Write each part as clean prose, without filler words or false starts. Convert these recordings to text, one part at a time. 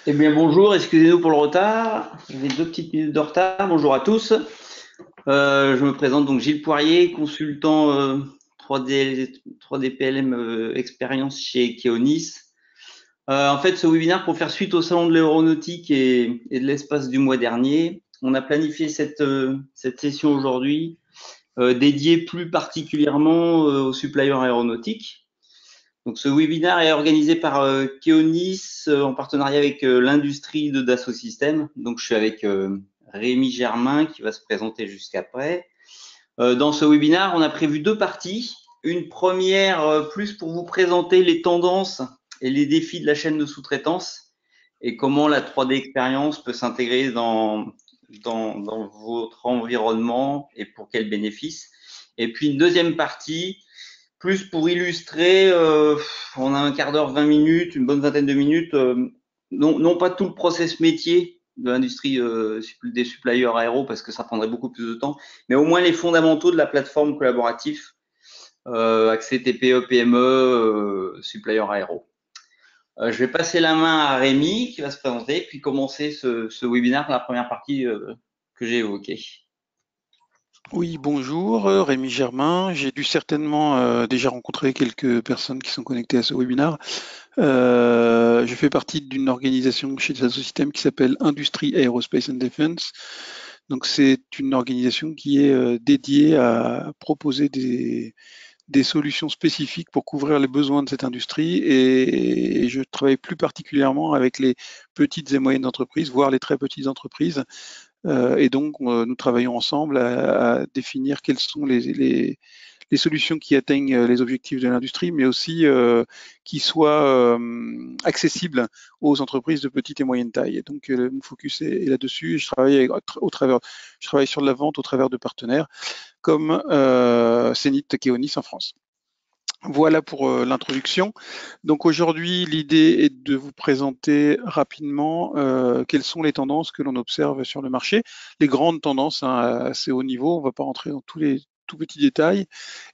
Eh bien bonjour, excusez-nous pour le retard. J'ai 2 petites minutes de retard. Bonjour à tous. Je me présente donc Gilles Poirier, consultant 3D PLM expérience chez Keonis. En fait, ce webinaire pour faire suite au salon de l'aéronautique et de l'espace du mois dernier. On a planifié cette session aujourd'hui dédiée plus particulièrement aux suppliers aéronautiques. Donc, ce webinaire est organisé par Keonis en partenariat avec l'industrie de Dassault Systèmes. Donc, je suis avec Rémi Germain qui va se présenter jusqu'après. Dans ce webinaire, on a prévu 2 parties. Une première plus pour vous présenter les tendances et les défis de la chaîne de sous-traitance et comment la 3D expérience peut s'intégrer dans votre environnement et pour quels bénéfices. Et puis une deuxième partie plus pour illustrer, on a un quart d'heure, 20 minutes, une bonne vingtaine de minutes, non pas tout le process métier de l'industrie des suppliers aéro parce que ça prendrait beaucoup plus de temps, mais au moins les fondamentaux de la plateforme collaborative accès TPE, PME, supplier aéro. Je vais passer la main à Rémi qui va se présenter puis commencer ce webinaire pour la première partie que j'ai évoquée. Oui, bonjour, Rémi Germain. J'ai dû certainement déjà rencontrer quelques personnes qui sont connectées à ce webinaire. Je fais partie d'une organisation chez Dassault Systèmes qui s'appelle Industrie Aerospace and Defense. Donc c'est une organisation qui est dédiée à proposer des solutions spécifiques pour couvrir les besoins de cette industrie et je travaille plus particulièrement avec les petites et moyennes entreprises, voire les très petites entreprises. Et donc, nous travaillons ensemble à définir quelles sont les solutions qui atteignent les objectifs de l'industrie, mais aussi qui soient accessibles aux entreprises de petite et moyenne taille. Et donc, mon focus est là-dessus. Et je travaille sur de la vente au travers de partenaires comme Zenith Keonis en France. Voilà pour l'introduction. Donc aujourd'hui, l'idée est de vous présenter rapidement quelles sont les tendances que l'on observe sur le marché, les grandes tendances hein, à assez haut niveau, on ne va pas rentrer dans tous les tout petits détails,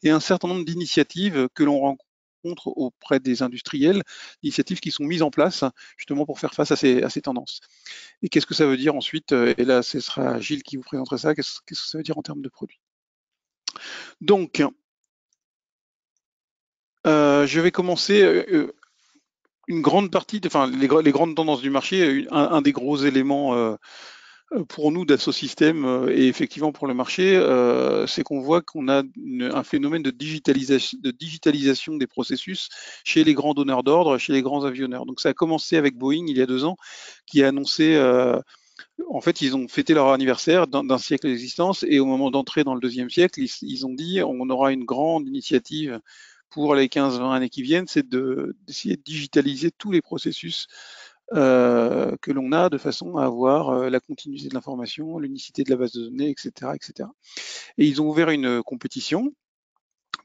et un certain nombre d'initiatives que l'on rencontre auprès des industriels, initiatives qui sont mises en place justement pour faire face à ces tendances. Et qu'est-ce que ça veut dire ensuite et là, ce sera Gilles qui vous présentera ça, qu'est-ce que ça veut dire en termes de produits. Donc, je vais commencer une grande partie, enfin les grandes tendances du marché, un des gros éléments pour nous Dassault Systèmes et effectivement pour le marché, c'est qu'on voit qu'on a un phénomène de digitalisation des processus chez les grands donneurs d'ordre, chez les grands avionneurs. Donc ça a commencé avec Boeing il y a 2 ans, qui a annoncé, en fait, ils ont fêté leur anniversaire d'un siècle d'existence et au moment d'entrer dans le deuxième siècle, ils ont dit on aura une grande initiative pour les 15-20 années qui viennent, c'est d'essayer de digitaliser tous les processus que l'on a de façon à avoir la continuité de l'information, l'unicité de la base de données, etc., etc. Et ils ont ouvert une compétition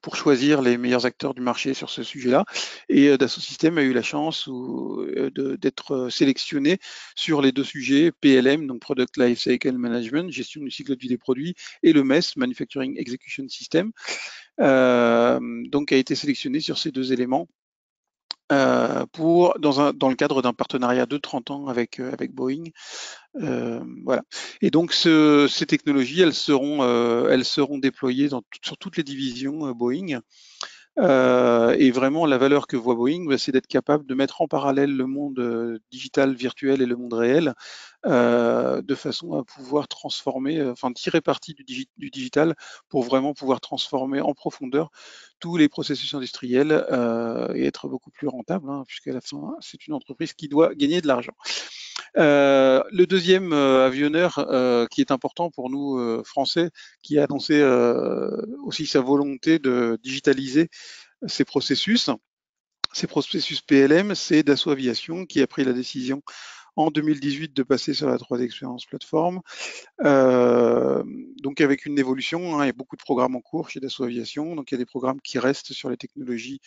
pour choisir les meilleurs acteurs du marché sur ce sujet-là. Et Dassault Systèmes a eu la chance d'être sélectionné sur les 2 sujets, PLM, donc Product Lifecycle Management, gestion du cycle de vie des produits, et le MES, Manufacturing Execution System, donc a été sélectionné sur ces 2 éléments dans le cadre d'un partenariat de 30 ans avec Boeing. Voilà. Et donc ces technologies, elles seront déployées sur toutes les divisions Boeing. Et vraiment, la valeur que voit Boeing, c'est d'être capable de mettre en parallèle le monde digital, virtuel et le monde réel, de façon à pouvoir transformer, enfin tirer parti du digital pour vraiment pouvoir transformer en profondeur tous les processus industriels et être beaucoup plus rentable, hein, puisqu'à la fin, c'est une entreprise qui doit gagner de l'argent. Le deuxième avionneur qui est important pour nous Français, qui a annoncé aussi sa volonté de digitaliser ces processus PLM, c'est Dassault Aviation qui a pris la décision en 2018 de passer sur la 3D Experience Platform. Donc avec une évolution, hein, il y a beaucoup de programmes en cours chez Dassault Aviation, donc il y a des programmes qui restent sur les technologies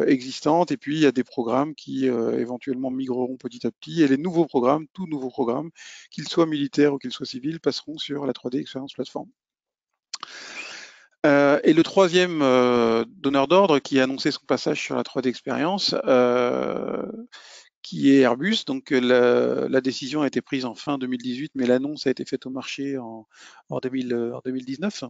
existantes et puis il y a des programmes qui éventuellement migreront petit à petit et les nouveaux programmes, tout nouveaux programmes, qu'ils soient militaires ou qu'ils soient civils, passeront sur la 3D Experience Platform. Et le troisième donneur d'ordre qui a annoncé son passage sur la 3D Experience, qui est Airbus. Donc la décision a été prise en fin 2018, mais l'annonce a été faite au marché en 2019.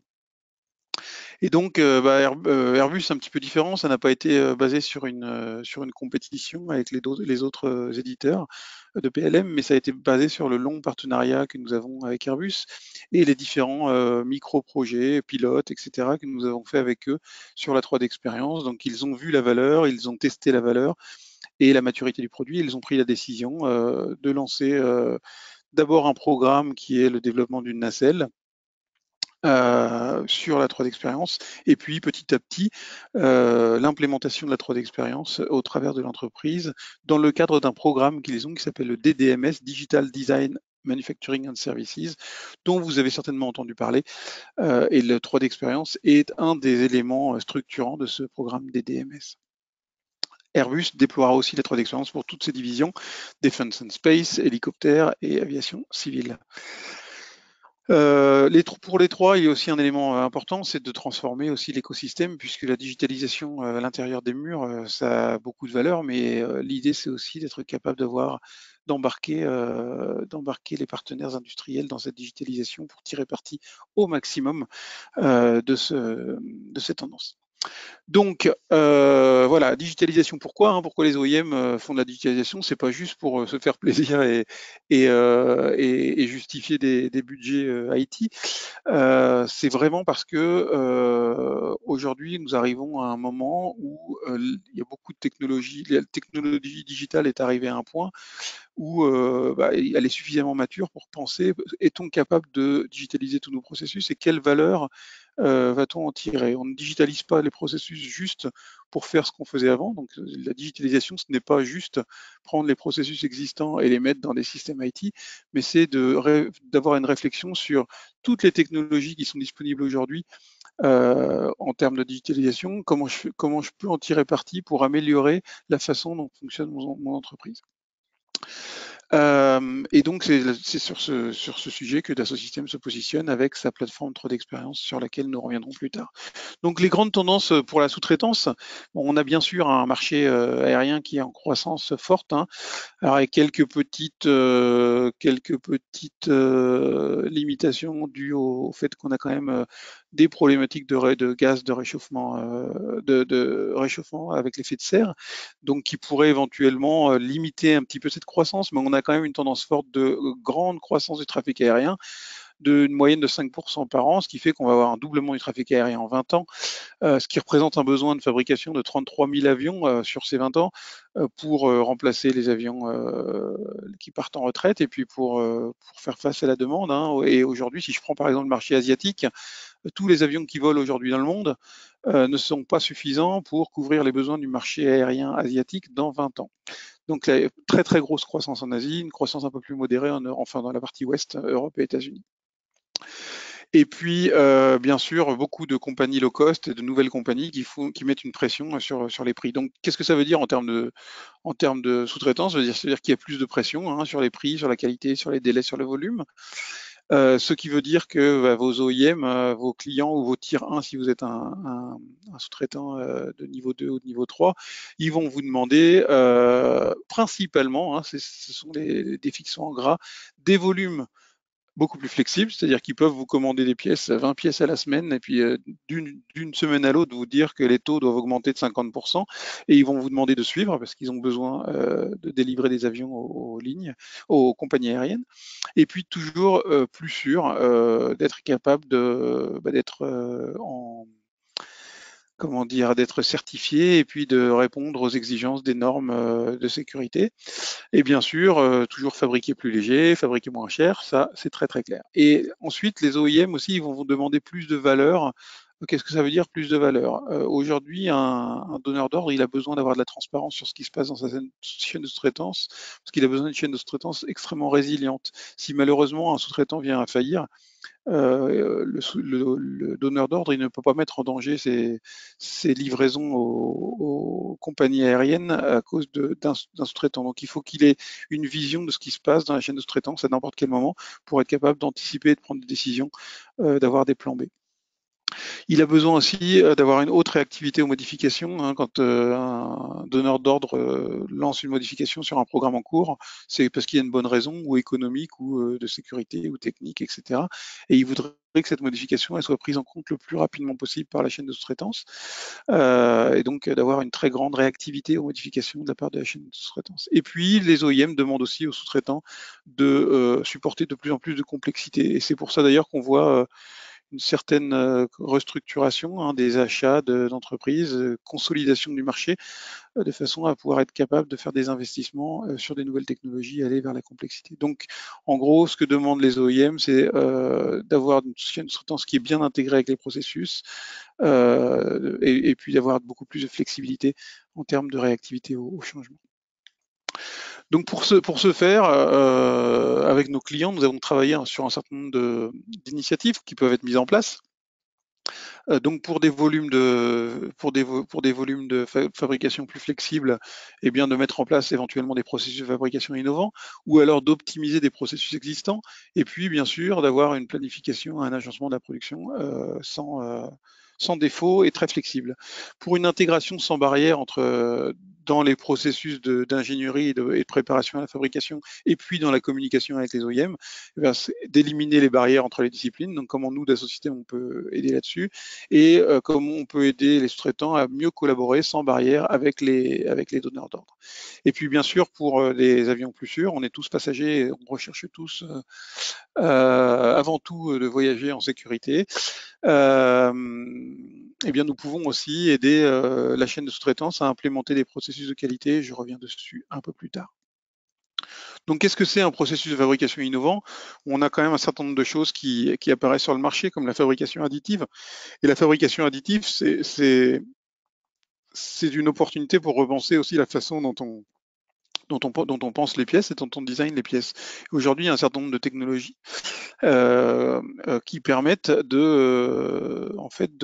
Et donc, Airbus, c'est un petit peu différent. Ça n'a pas été basé sur une compétition avec les autres éditeurs de PLM, mais ça a été basé sur le long partenariat que nous avons avec Airbus et les différents micro-projets, pilotes, etc., que nous avons fait avec eux sur la 3D Experience. Donc, ils ont vu la valeur, ils ont testé la valeur et la maturité du produit. Ils ont pris la décision de lancer d'abord un programme qui est le développement d'une nacelle sur la 3D Experience, et puis petit à petit l'implémentation de la 3D Experience au travers de l'entreprise dans le cadre d'un programme qu'ils ont qui s'appelle le DDMS, Digital Design Manufacturing and Services, dont vous avez certainement entendu parler, et le 3D Experience est un des éléments structurants de ce programme DDMS. Airbus déploiera aussi la 3D Experience pour toutes ses divisions, Defense and Space, hélicoptères et aviation civile. Pour les trois, il y a aussi un élément important, c'est de transformer aussi l'écosystème, puisque la digitalisation à l'intérieur des murs, ça a beaucoup de valeur, mais l'idée, c'est aussi d'être capable d'embarquer les partenaires industriels dans cette digitalisation pour tirer parti au maximum de cette tendance. Donc voilà, digitalisation, pourquoi pourquoi les OEM font de la digitalisation? C'est pas juste pour se faire plaisir et justifier des budgets IT. C'est vraiment parce que aujourd'hui, nous arrivons à un moment où il y a beaucoup de technologies. La technologie digitale est arrivée à un point où elle est suffisamment mature pour penser, est-on capable de digitaliser tous nos processus et quelle valeur va-t-on en tirer? On ne digitalise pas les processus juste pour faire ce qu'on faisait avant. Donc la digitalisation, ce n'est pas juste prendre les processus existants et les mettre dans des systèmes IT, mais c'est d'avoir une réflexion sur toutes les technologies qui sont disponibles aujourd'hui en termes de digitalisation, comment je peux en tirer parti pour améliorer la façon dont fonctionne mon entreprise. Et donc, c'est sur ce sujet que Dassault Systèmes se positionne avec sa plateforme 3D Experience sur laquelle nous reviendrons plus tard. Donc, les grandes tendances pour la sous-traitance, on a bien sûr un marché aérien qui est en croissance forte, alors avec quelques petites limitations dues au fait qu'on a quand même des problématiques de gaz de réchauffement avec l'effet de serre, donc qui pourrait éventuellement limiter un petit peu cette croissance, mais on a quand même une tendance forte de grande croissance du trafic aérien, d'une moyenne de 5% par an, ce qui fait qu'on va avoir un doublement du trafic aérien en 20 ans, ce qui représente un besoin de fabrication de 33 000 avions sur ces 20 ans pour remplacer les avions qui partent en retraite et puis pour faire face à la demande. Et aujourd'hui, si je prends par exemple le marché asiatique, tous les avions qui volent aujourd'hui dans le monde ne sont pas suffisants pour couvrir les besoins du marché aérien asiatique dans 20 ans. Donc, très très grosse croissance en Asie, une croissance un peu plus modérée enfin dans la partie ouest, Europe et États-Unis. Et puis, bien sûr, beaucoup de compagnies low cost et de nouvelles compagnies qui mettent une pression sur les prix. Donc, qu'est-ce que ça veut dire en termes de sous-traitance? Ça veut dire qu'il y a plus de pression sur les prix, sur la qualité, sur les délais, sur le volume. Ce qui veut dire que vos OEM, vos clients ou vos tiers 1, si vous êtes un sous-traitant de niveau 2 ou de niveau 3, ils vont vous demander principalement, ce sont des fixons en gras, des volumes beaucoup plus flexibles, c'est-à-dire qu'ils peuvent vous commander des pièces, 20 pièces à la semaine, et puis d'une semaine à l'autre, vous dire que les taux doivent augmenter de 50%, et ils vont vous demander de suivre parce qu'ils ont besoin de délivrer des avions aux lignes, aux compagnies aériennes, et puis toujours plus sûr d'être capable d'être d'être certifié et puis de répondre aux exigences des normes de sécurité. Et bien sûr, toujours fabriquer plus léger, fabriquer moins cher, ça c'est très très clair. Et ensuite, les OEM aussi, ils vont vous demander plus de valeur. Qu'est-ce que ça veut dire plus de valeur? Aujourd'hui, un donneur d'ordre, il a besoin d'avoir de la transparence sur ce qui se passe dans sa chaîne de sous-traitance, parce qu'il a besoin d'une chaîne de sous-traitance extrêmement résiliente. Si malheureusement un sous-traitant vient à faillir, le donneur d'ordre, il ne peut pas mettre en danger ses livraisons aux compagnies aériennes à cause d'un sous-traitant. Donc il faut qu'il ait une vision de ce qui se passe dans la chaîne de sous-traitance à n'importe quel moment pour être capable d'anticiper et de prendre des décisions, d'avoir des plans B. Il a besoin aussi d'avoir une haute réactivité aux modifications, hein. Quand un donneur d'ordre lance une modification sur un programme en cours, c'est parce qu'il y a une bonne raison, ou économique, ou de sécurité, ou technique, etc. Et il voudrait que cette modification elle soit prise en compte le plus rapidement possible par la chaîne de sous-traitance, et donc d'avoir une très grande réactivité aux modifications de la part de la chaîne de sous-traitance. Et puis les OEM demandent aussi aux sous-traitants de supporter de plus en plus de complexité. Et c'est pour ça d'ailleurs qu'on voit une certaine restructuration, hein, des achats d'entreprises, consolidation du marché, de façon à pouvoir être capable de faire des investissements sur des nouvelles technologies et aller vers la complexité. Donc, en gros, ce que demandent les OEM, c'est d'avoir une chaîne de sous-traitance qui est bien intégrée avec les processus, et puis d'avoir beaucoup plus de flexibilité en termes de réactivité au changement. Donc pour ce faire, avec nos clients, nous avons travaillé sur un certain nombre d'initiatives qui peuvent être mises en place. Donc pour des volumes de fabrication plus flexibles, eh bien de mettre en place éventuellement des processus de fabrication innovants, ou alors d'optimiser des processus existants, et puis bien sûr d'avoir une planification, un agencement de la production sans défaut et très flexible. Pour une intégration sans barrière dans les processus d'ingénierie et de préparation à la fabrication, et puis dans la communication avec les OEM, eh c'est d'éliminer les barrières entre les disciplines. Donc comment nous, d'Assosystèmes, on peut aider là-dessus, et comment on peut aider les sous-traitants à mieux collaborer sans barrière avec les donneurs d'ordre. Et puis bien sûr, pour les avions plus sûrs, on est tous passagers, on recherche tous avant tout de voyager en sécurité. Eh bien, nous pouvons aussi aider la chaîne de sous-traitance à implémenter des processus de qualité. Je reviens dessus un peu plus tard. Donc, qu'est-ce que c'est un processus de fabrication innovant? On a quand même un certain nombre de choses qui apparaissent sur le marché, comme la fabrication additive. Et la fabrication additive, c'est une opportunité pour repenser aussi la façon dont on pense les pièces et dont on design les pièces. Aujourd'hui, il y a un certain nombre de technologies qui permettent en fait,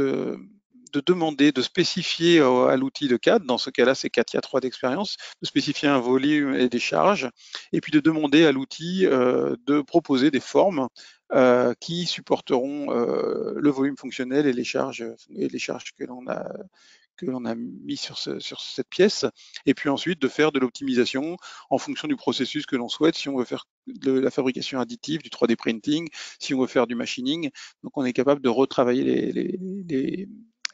de demander, de spécifier à l'outil de CAD, dans ce cas-là c'est CATIA 3 d'expérience, de spécifier un volume et des charges, et puis de demander à l'outil de proposer des formes qui supporteront le volume fonctionnel et les charges que l'on a mis sur cette pièce, et puis ensuite de faire de l'optimisation en fonction du processus que l'on souhaite, si on veut faire de la fabrication additive, du 3D printing, si on veut faire du machining. Donc on est capable de retravailler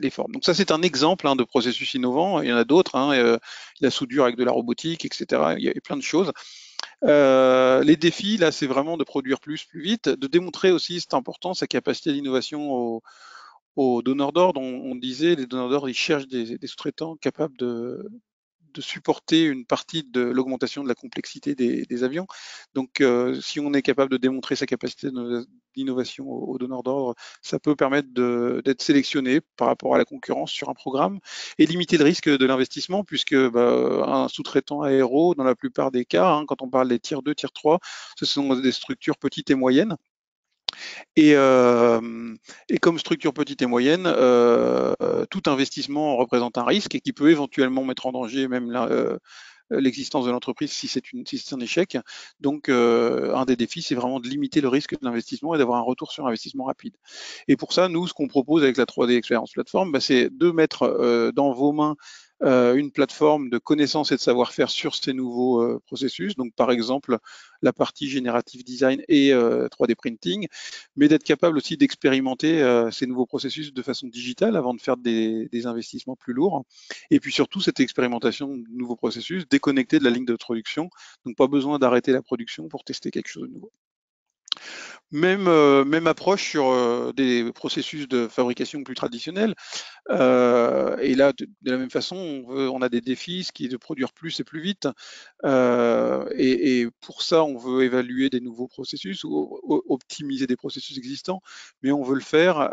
les formes. Donc ça c'est un exemple de processus innovant, il y en a d'autres, la soudure avec de la robotique, etc. Il y a plein de choses. Les défis, là, c'est vraiment de produire plus vite, de démontrer aussi, c'est important, sa capacité d'innovation aux donneurs d'ordre. On disait, les donneurs d'ordre, ils cherchent des sous-traitants capables de supporter une partie de l'augmentation de la complexité des avions. Donc, si on est capable de démontrer sa capacité d'innovation aux donneurs d'ordre, ça peut permettre d'être sélectionné par rapport à la concurrence sur un programme et limiter le risque de l'investissement, puisque un sous-traitant aéro, dans la plupart des cas, quand on parle des tiers 2, tiers 3, ce sont des structures petites et moyennes. Et comme structure petite et moyenne, tout investissement représente un risque et qui peut éventuellement mettre en danger même l'existence de l'entreprise si c'est un échec. Donc, un des défis, c'est vraiment de limiter le risque de l'investissement et d'avoir un retour sur investissement rapide. Et pour ça, nous, ce qu'on propose avec la 3D Experience Platform, c'est de mettre dans vos mains une plateforme de connaissances et de savoir-faire sur ces nouveaux processus. Donc, par exemple, la partie générative design et 3D printing, mais d'être capable aussi d'expérimenter ces nouveaux processus de façon digitale avant de faire des investissements plus lourds. Et puis surtout, cette expérimentation de nouveaux processus déconnectée de la ligne de production, donc pas besoin d'arrêter la production pour tester quelque chose de nouveau. Même approche sur des processus de fabrication plus traditionnels. Et là, de la même façon, on a des défis, ce qui est de produire plus et plus vite. Et pour ça, on veut évaluer des nouveaux processus ou optimiser des processus existants, mais on veut le faire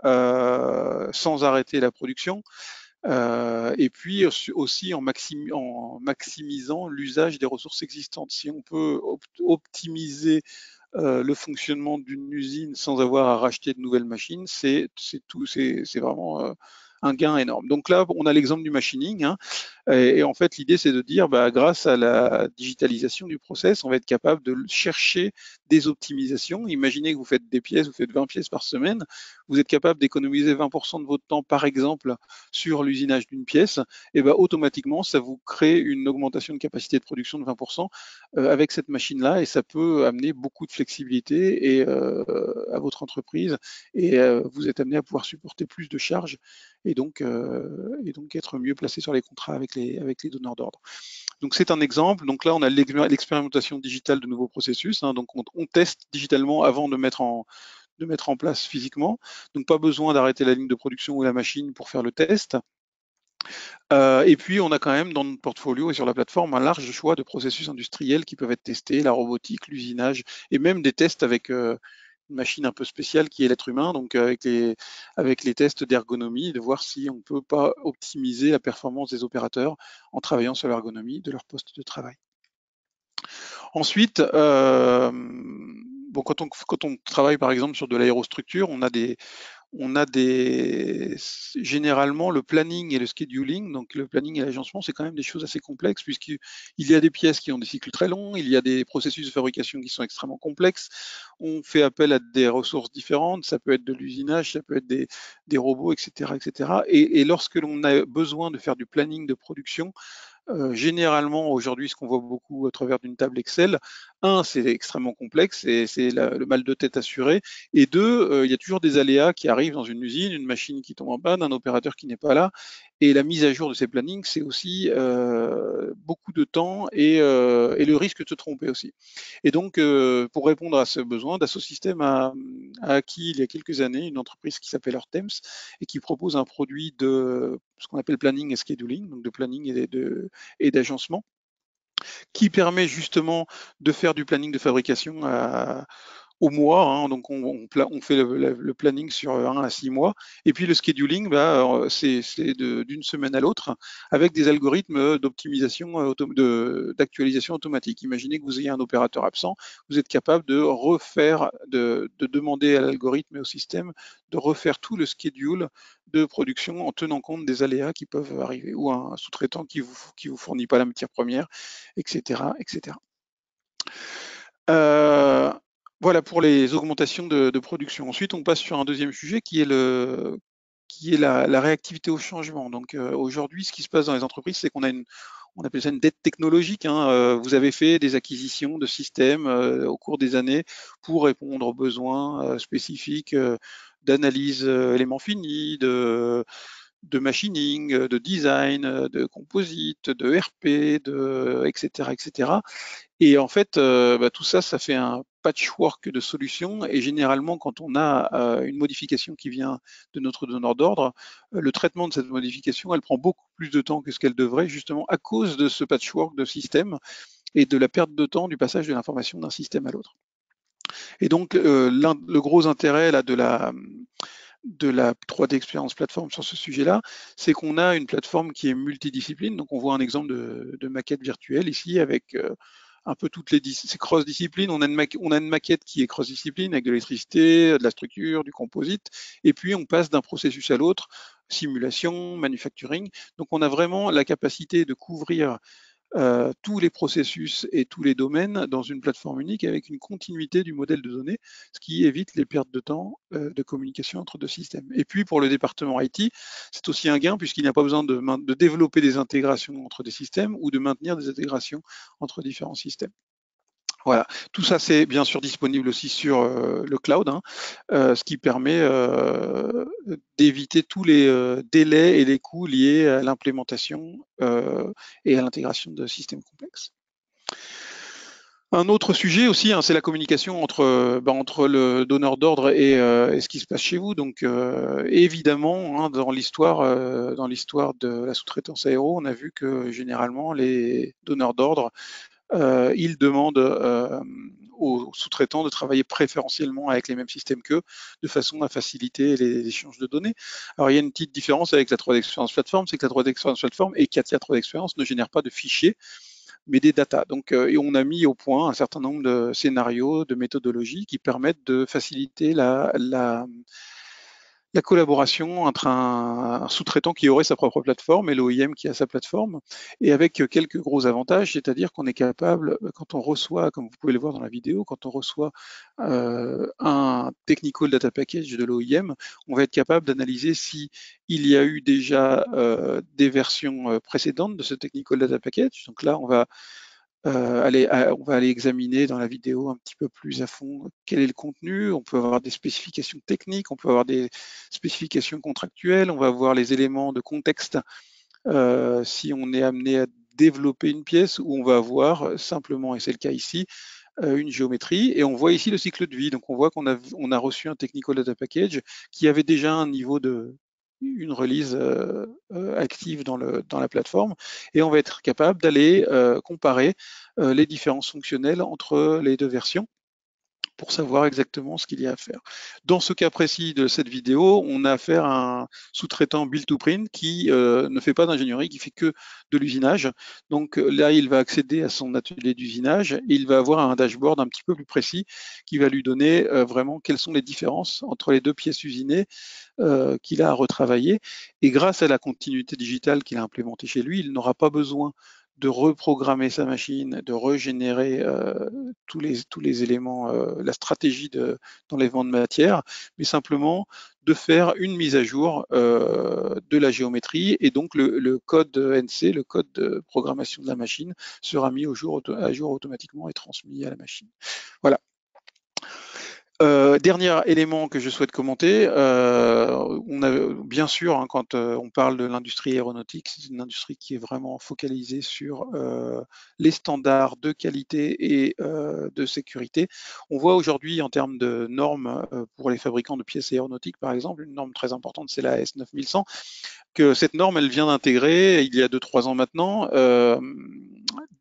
sans arrêter la production. Et puis aussi en maximisant l'usage des ressources existantes. Si on peut optimiser le fonctionnement d'une usine sans avoir à racheter de nouvelles machines, c'est vraiment un gain énorme. Donc là, on a l'exemple du machining, et en fait, l'idée, c'est de dire, grâce à la digitalisation du process, on va être capable de chercher des optimisations. Imaginez que vous faites des pièces, vous faites 20 pièces par semaine, vous êtes capable d'économiser 20% de votre temps, par exemple, sur l'usinage d'une pièce, et ben automatiquement, ça vous crée une augmentation de capacité de production de 20% avec cette machine-là, et ça peut amener beaucoup de flexibilité à votre entreprise, et vous êtes amené à pouvoir supporter plus de charges, et donc être mieux placé sur les contrats avec les donneurs d'ordre. Donc c'est un exemple. Donc là, on a l'expérimentation digitale de nouveaux processus. Hein. Donc on teste digitalement avant de mettre en place physiquement. Donc pas besoin d'arrêter la ligne de production ou la machine pour faire le test. Et puis on a quand même dans notre portfolio et sur la plateforme un large choix de processus industriels qui peuvent être testés, la robotique, l'usinage, et même des tests avec une machine un peu spéciale qui est l'être humain, donc avec les tests d'ergonomie, de voir si on ne peut pas optimiser la performance des opérateurs en travaillant sur l'ergonomie de leur poste de travail. Ensuite, bon, quand on travaille par exemple sur de l'aérostructure, généralement le planning et le scheduling. Donc le planning et l'agencement, c'est quand même des choses assez complexes puisqu'il y a des pièces qui ont des cycles très longs, il y a des processus de fabrication qui sont extrêmement complexes. On fait appel à des ressources différentes, ça peut être de l'usinage, ça peut être des robots, etc., etc. Et lorsque l'on a besoin de faire du planning de production, généralement, aujourd'hui, ce qu'on voit beaucoup à travers d'une table Excel, c'est extrêmement complexe et c'est le mal de tête assuré. Et deux, il y a toujours des aléas qui arrivent dans une usine, une machine qui tombe en panne, un opérateur qui n'est pas là. Et la mise à jour de ces plannings, c'est aussi beaucoup de temps et le risque de se tromper aussi. Et donc, pour répondre à ce besoin, Dassault Systèmes a acquis il y a quelques années une entreprise qui s'appelle Hortems et qui propose un produit de ce qu'on appelle planning et scheduling, donc de planning et d'agencement, qui permet justement de faire du planning de fabrication au mois. Hein, donc on fait le planning sur 1 à 6 mois. Et puis le scheduling, c'est d'une semaine à l'autre avec des algorithmes d'optimisation, d'actualisation automatique. Imaginez que vous ayez un opérateur absent, vous êtes capable de demander à l'algorithme et au système de refaire tout le schedule de production en tenant compte des aléas qui peuvent arriver ou un sous-traitant qui vous fournit pas la matière première, etc., etc. Voilà pour les augmentations de production. Ensuite, on passe sur un deuxième sujet qui est la réactivité au changement. Donc aujourd'hui, ce qui se passe dans les entreprises, c'est on appelle ça une dette technologique. Hein. Vous avez fait des acquisitions de systèmes au cours des années pour répondre aux besoins spécifiques d'analyse éléments finis, de machining, de design, de composite, de RP, etc., etc. Et en fait, tout ça, ça fait un patchwork de solutions. Et généralement, quand on a une modification qui vient de notre donneur d'ordre, le traitement de cette modification, elle prend beaucoup plus de temps que ce qu'elle devrait, justement à cause de ce patchwork de système et de la perte de temps du passage de l'information d'un système à l'autre. Et donc, le gros intérêt là, de la 3D Experience Platform sur ce sujet-là, c'est qu'on a une plateforme qui est multidiscipline. Donc, on voit un exemple de maquette virtuelle ici avec un peu toutes c'est cross-discipline. On a une maquette qui est cross-discipline avec de l'électricité, de la structure, du composite, et puis on passe d'un processus à l'autre, simulation, manufacturing. Donc, on a vraiment la capacité de couvrir tous les processus et tous les domaines dans une plateforme unique avec une continuité du modèle de données, ce qui évite les pertes de temps de communication entre deux systèmes. Et puis pour le département IT, c'est aussi un gain puisqu'il n'y a pas besoin de développer des intégrations entre des systèmes ou de maintenir des intégrations entre différents systèmes. Voilà, tout ça c'est bien sûr disponible aussi sur le cloud, hein, ce qui permet d'éviter tous les délais et les coûts liés à l'implémentation et à l'intégration de systèmes complexes. Un autre sujet aussi, hein, c'est la communication entre le donneur d'ordre et ce qui se passe chez vous. Donc évidemment, hein, dans l'histoire de la sous-traitance aéro, on a vu que généralement les donneurs d'ordre ils demandent aux sous-traitants de travailler préférentiellement avec les mêmes systèmes qu'eux, de façon à faciliter les échanges de données. Alors il y a une petite différence avec la 3D Experience Platform, c'est que la 3D Experience Platform et Katia 3D Experience ne génèrent pas de fichiers, mais des datas. Donc, et on a mis au point un certain nombre de scénarios, de méthodologies qui permettent de faciliter la collaboration entre un sous-traitant qui aurait sa propre plateforme et l'OEM qui a sa plateforme, et avec quelques gros avantages, c'est-à-dire qu'on est capable, quand on reçoit, comme vous pouvez le voir dans la vidéo, quand on reçoit un technical data package de l'OEM, on va être capable d'analyser si il y a eu déjà des versions précédentes de ce technical data package. Donc là, on va aller examiner dans la vidéo un petit peu plus à fond quel est le contenu. On peut avoir des spécifications techniques, on peut avoir des spécifications contractuelles, on va voir les éléments de contexte si on est amené à développer une pièce, ou on va avoir simplement, et c'est le cas ici, une géométrie, et on voit ici le cycle de vie. Donc on voit qu'on a reçu un technical data package qui avait déjà un niveau de une release active dans la plateforme, et on va être capable d'aller comparer les différences fonctionnelles entre les deux versions pour savoir exactement ce qu'il y a à faire. Dans ce cas précis de cette vidéo, on a affaire à un sous-traitant build to print qui ne fait pas d'ingénierie, qui fait que de l'usinage. Donc là, il va accéder à son atelier d'usinage et il va avoir un dashboard un petit peu plus précis qui va lui donner vraiment quelles sont les différences entre les deux pièces usinées qu'il a à retravailler. Et grâce à la continuité digitale qu'il a implémentée chez lui, il n'aura pas besoin de reprogrammer sa machine, de régénérer tous les éléments, la stratégie d'enlèvement de matière, mais simplement de faire une mise à jour de la géométrie, et donc le code NC, le code de programmation de la machine, sera mis à jour automatiquement et transmis à la machine. Voilà. Dernier élément que je souhaite commenter, on a bien sûr, hein, quand on parle de l'industrie aéronautique, c'est une industrie qui est vraiment focalisée sur les standards de qualité et de sécurité. On voit aujourd'hui en termes de normes pour les fabricants de pièces aéronautiques, par exemple, une norme très importante, c'est la S9100, que cette norme, elle vient d'intégrer, il y a 2-3 ans maintenant,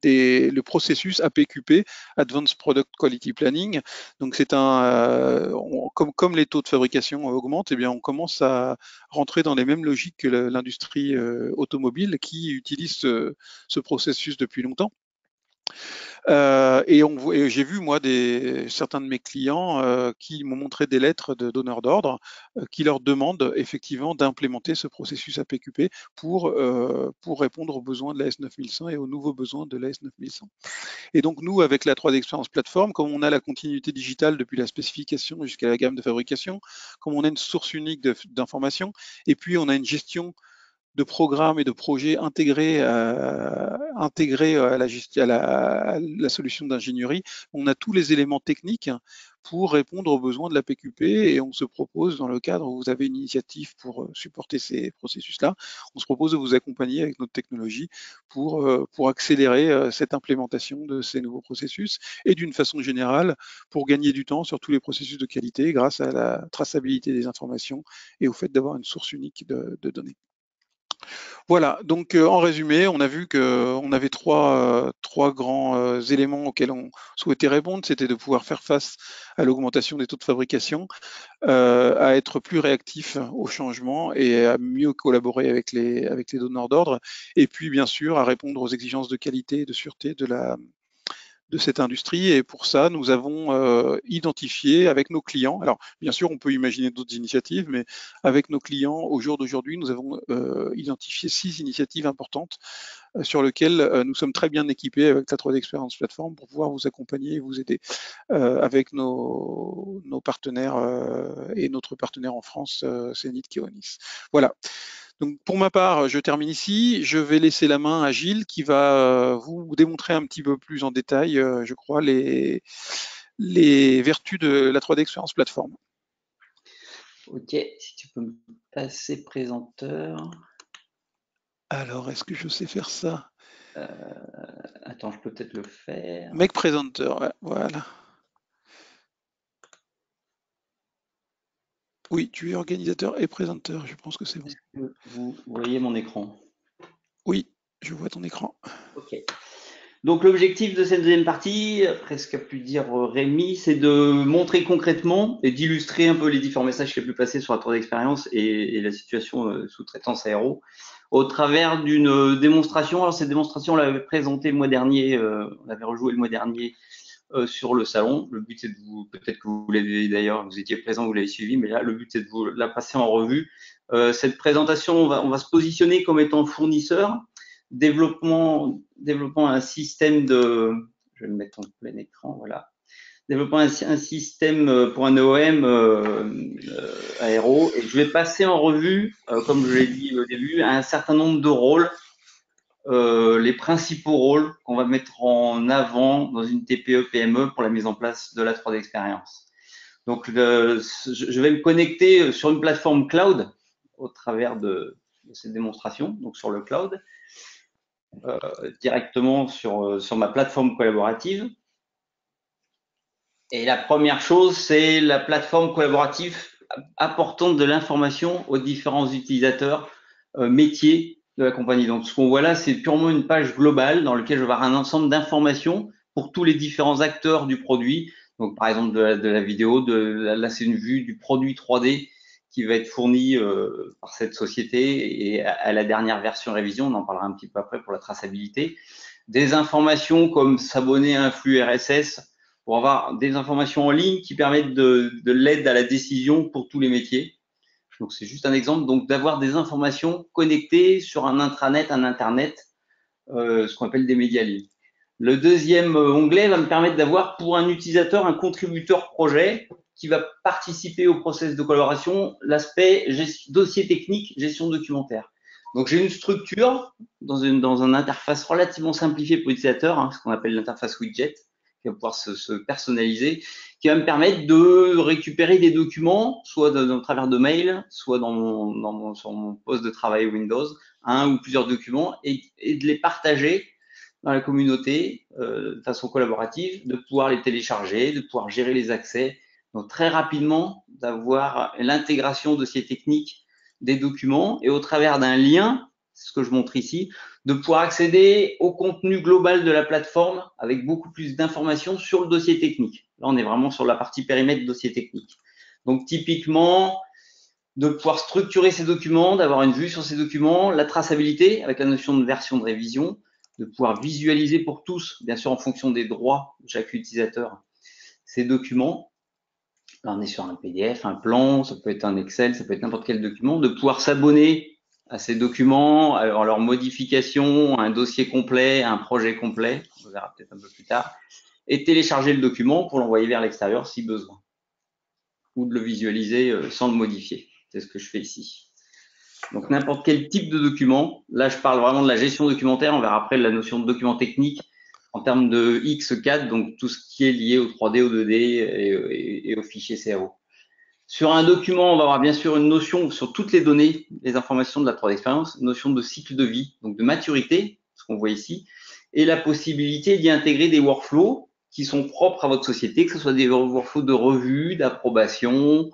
le processus APQP, Advanced Product Quality Planning. Donc c'est comme les taux de fabrication augmentent, eh bien on commence à rentrer dans les mêmes logiques que l'industrie automobile qui utilise ce processus depuis longtemps. Et j'ai vu, moi, certains de mes clients qui m'ont montré des lettres de donneurs d'ordre qui leur demandent effectivement d'implémenter ce processus APQP pour répondre aux besoins de la S9100 et aux nouveaux besoins de la S9100. Et donc, nous, avec la 3D Experience Platform, comme on a la continuité digitale depuis la spécification jusqu'à la gamme de fabrication, comme on a une source unique d'informations, et puis on a une gestion de programmes et de projets intégrés à la solution d'ingénierie. On a tous les éléments techniques pour répondre aux besoins de la PQP, et on se propose, dans le cadre où vous avez une initiative pour supporter ces processus-là, on se propose de vous accompagner avec notre technologie pour accélérer cette implémentation de ces nouveaux processus, et d'une façon générale pour gagner du temps sur tous les processus de qualité grâce à la traçabilité des informations et au fait d'avoir une source unique de données. Voilà, donc en résumé, on a vu qu'on avait trois grands éléments auxquels on souhaitait répondre. C'était de pouvoir faire face à l'augmentation des taux de fabrication, à être plus réactif aux changements et à mieux collaborer avec les donneurs d'ordre, et puis bien sûr à répondre aux exigences de qualité et de sûreté de cette industrie. Et pour ça, nous avons identifié avec nos clients, alors bien sûr on peut imaginer d'autres initiatives, mais avec nos clients au jour d'aujourd'hui, nous avons identifié 6 initiatives importantes sur lesquelles nous sommes très bien équipés avec la 3D Experience Platform pour pouvoir vous accompagner et vous aider avec nos partenaires et notre partenaire en France, Zenith Keonis. Voilà. Donc pour ma part, je termine ici. Je vais laisser la main à Gilles qui va vous démontrer un petit peu plus en détail, je crois, les vertus de la 3D Experience Platform. Ok, si tu peux me passer présenteur. Alors, est-ce que je sais faire ça? Attends, je peux peut-être le faire. Make Presenter, ouais, voilà. Oui, tu es organisateur et présenteur, je pense que c'est bon. Est-ce que vous voyez mon écran? Oui, je vois ton écran. Ok. Donc l'objectif de cette deuxième partie, après ce qu'a pu dire Rémi, c'est de montrer concrètement et d'illustrer un peu les différents messages qui ont pu passer sur la tour d'expérience et la situation sous-traitance aéro au travers d'une démonstration. Alors cette démonstration, on l'avait présentée le mois dernier, on l'avait rejouée le mois dernier sur le salon. Le but, c'est de vous, peut-être que vous l'avez d'ailleurs, vous étiez présent, vous l'avez suivi, mais là, le but, c'est de vous la passer en revue. Cette présentation, on va se positionner comme étant fournisseur, développant un système de, je vais le mettre en plein écran, voilà. Développant un système pour un OEM aéro, et je vais passer en revue, comme je l'ai dit au début, un certain nombre de rôles, les principaux rôles qu'on va mettre en avant dans une TPE-PME pour la mise en place de la 3D expérience. Donc, je vais me connecter sur une plateforme cloud au travers de cette démonstration, donc sur le cloud, directement sur ma plateforme collaborative. Et la première chose, c'est la plateforme collaborative apportant de l'information aux différents utilisateurs métiers de la compagnie. Donc, ce qu'on voit là, c'est purement une page globale dans laquelle je vais avoir un ensemble d'informations pour tous les différents acteurs du produit. Donc, par exemple, de la vidéo, là, c'est une vue du produit 3D qui va être fourni par cette société et à la dernière version révision, on en parlera un petit peu après pour la traçabilité. Des informations comme s'abonner à un flux RSS, pour avoir des informations en ligne qui permettent de l'aide à la décision pour tous les métiers. Donc, c'est juste un exemple. Donc, d'avoir des informations connectées sur un intranet, un internet, ce qu'on appelle des médias libres. Le deuxième onglet va me permettre d'avoir pour un utilisateur un contributeur projet qui va participer au process de collaboration, l'aspect dossier technique, gestion documentaire. Donc, j'ai une structure dans une interface relativement simplifiée pour l'utilisateur, hein, ce qu'on appelle l'interface widget, qui va pouvoir se personnaliser, qui va me permettre de récupérer des documents, soit au travers de mails, soit sur mon poste de travail Windows, un ou plusieurs documents, et de les partager dans la communauté de façon collaborative, de pouvoir les télécharger, de pouvoir gérer les accès. Donc très rapidement, d'avoir l'intégration dossier technique des documents et au travers d'un lien, c'est ce que je montre ici, de pouvoir accéder au contenu global de la plateforme avec beaucoup plus d'informations sur le dossier technique. Là, on est vraiment sur la partie périmètre dossier technique. Donc typiquement, de pouvoir structurer ces documents, d'avoir une vue sur ces documents, la traçabilité avec la notion de version de révision, de pouvoir visualiser pour tous, bien sûr en fonction des droits de chaque utilisateur, ces documents. Là, on est sur un PDF, un plan, ça peut être un Excel, ça peut être n'importe quel document, de pouvoir s'abonner à ces documents, en leur modification, à un dossier complet, à un projet complet, on verra peut-être un peu plus tard, et télécharger le document pour l'envoyer vers l'extérieur si besoin, ou de le visualiser sans le modifier. C'est ce que je fais ici. Donc, n'importe quel type de document. Là, je parle vraiment de la gestion documentaire. On verra après la notion de document technique en termes de X4, donc tout ce qui est lié au 3D, au 2D et aux fichiers CAO. Sur un document, on va avoir bien sûr une notion sur toutes les données, les informations de la 3D expérience, une notion de cycle de vie, donc de maturité, ce qu'on voit ici, et la possibilité d'y intégrer des workflows qui sont propres à votre société, que ce soit des workflows de revue, d'approbation,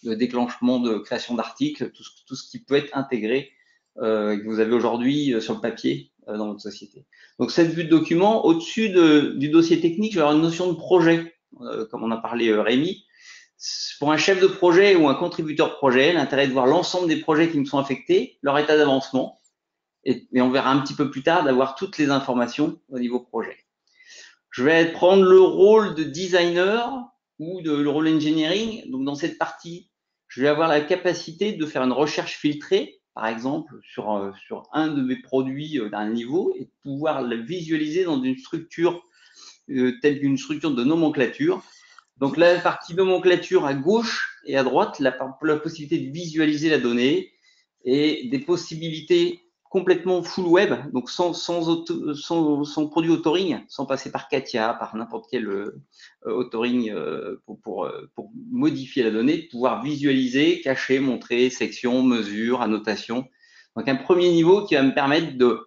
de déclenchement de création d'articles, tout ce qui peut être intégré que vous avez aujourd'hui sur le papier dans votre société. Donc cette vue de document, au-dessus du dossier technique, je vais avoir une notion de projet, comme on a parlé Rémi. Pour un chef de projet ou un contributeur projet, l'intérêt est de voir l'ensemble des projets qui me sont affectés, leur état d'avancement, et on verra un petit peu plus tard d'avoir toutes les informations au niveau projet. Je vais prendre le rôle de designer ou le rôle engineering. Donc, dans cette partie, je vais avoir la capacité de faire une recherche filtrée, par exemple, sur un de mes produits d'un niveau et de pouvoir le visualiser dans une structure telle qu'une structure de nomenclature. Donc, la partie nomenclature à gauche et à droite, la possibilité de visualiser la donnée et des possibilités complètement full web, donc sans produit authoring, sans passer par Katia, par n'importe quel authoring pour modifier la donnée, pouvoir visualiser, cacher, montrer, section, mesure, annotation. Donc un premier niveau qui va me permettre de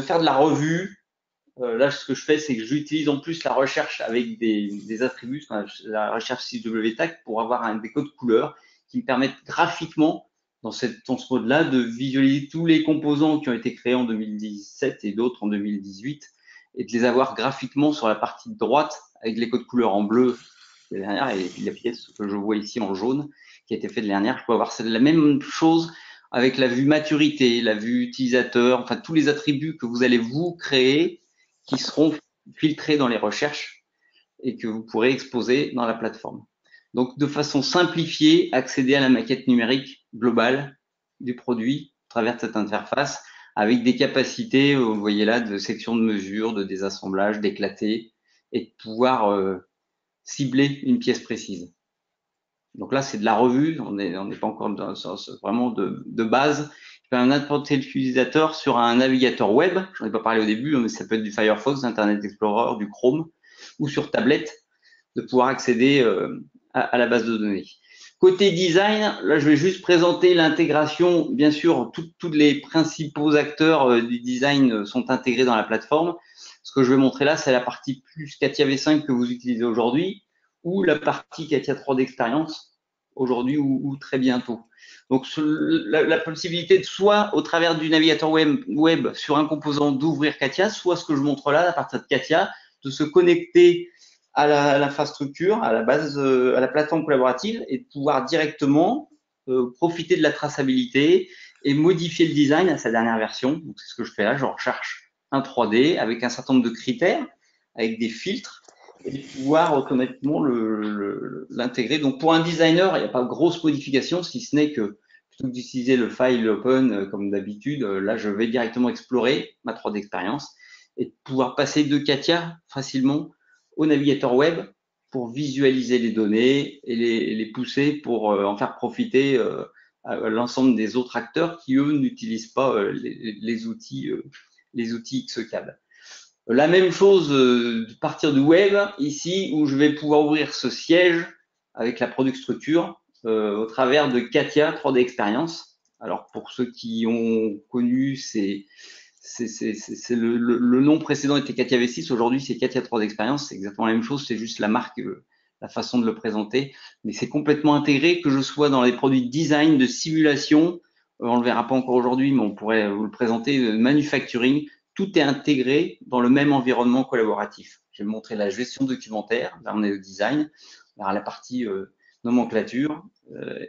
faire de la revue. Là, ce que je fais, c'est que j'utilise en plus la recherche avec des attributs, la recherche CWTAG, pour avoir des codes couleurs qui me permettent graphiquement dans ce mode-là, de visualiser tous les composants qui ont été créés en 2017 et d'autres en 2018, et de les avoir graphiquement sur la partie droite, avec les codes couleurs en bleu de dernière, et la pièce que je vois ici en jaune, qui a été faite de dernière. Je peux avoir la même chose avec la vue maturité, la vue utilisateur, enfin tous les attributs que vous allez vous créer, qui seront filtrer dans les recherches et que vous pourrez exposer dans la plateforme. Donc, de façon simplifiée, accéder à la maquette numérique globale du produit à travers cette interface avec des capacités, vous voyez là, de section de mesure, de désassemblage, d'éclater et de pouvoir cibler une pièce précise. Donc là, c'est de la revue, on n'est pas encore dans vraiment de base. Je peux n'importe quel utilisateur sur un navigateur web, j'en ai pas parlé au début, mais ça peut être du Firefox, Internet Explorer, du Chrome ou sur tablette, de pouvoir accéder à la base de données. Côté design, là, je vais juste présenter l'intégration. Bien sûr, tous les principaux acteurs du design sont intégrés dans la plateforme. Ce que je vais montrer là, c'est la partie plus CATIA V5 que vous utilisez aujourd'hui ou la partie CATIA 3 d'expérience aujourd'hui ou très bientôt. Donc, la possibilité de soit au travers du navigateur web sur un composant d'ouvrir CATIA, soit ce que je montre là, à partir de CATIA, de se connecter à l'infrastructure, à la base, à la plateforme collaborative et de pouvoir directement profiter de la traçabilité et modifier le design à sa dernière version. Donc, c'est ce que je fais là. Je recherche un 3D avec un certain nombre de critères, avec des filtres et de pouvoir automatiquement l'intégrer. Donc, pour un designer, il n'y a pas de grosse modification, si ce n'est que plutôt que d'utiliser le file open comme d'habitude, là, je vais directement explorer ma 3D expérience et de pouvoir passer de CATIA facilement au navigateur web pour visualiser les données et les pousser pour en faire profiter l'ensemble des autres acteurs qui, eux, n'utilisent pas les outils XCAD. La même chose à partir du web, ici, où je vais pouvoir ouvrir ce siège avec la Product Structure au travers de CATIA 3D Experience. Alors, pour ceux qui ont connu, le nom précédent était CATIA V6, aujourd'hui c'est CATIA 3D Experience, c'est exactement la même chose, c'est juste la marque, la façon de le présenter, mais c'est complètement intégré, que je sois dans les produits de design, de simulation, on le verra pas encore aujourd'hui, mais on pourrait vous le présenter, manufacturing, tout est intégré dans le même environnement collaboratif. Je vais montrer la gestion documentaire, là on est au design, on verra la partie nomenclature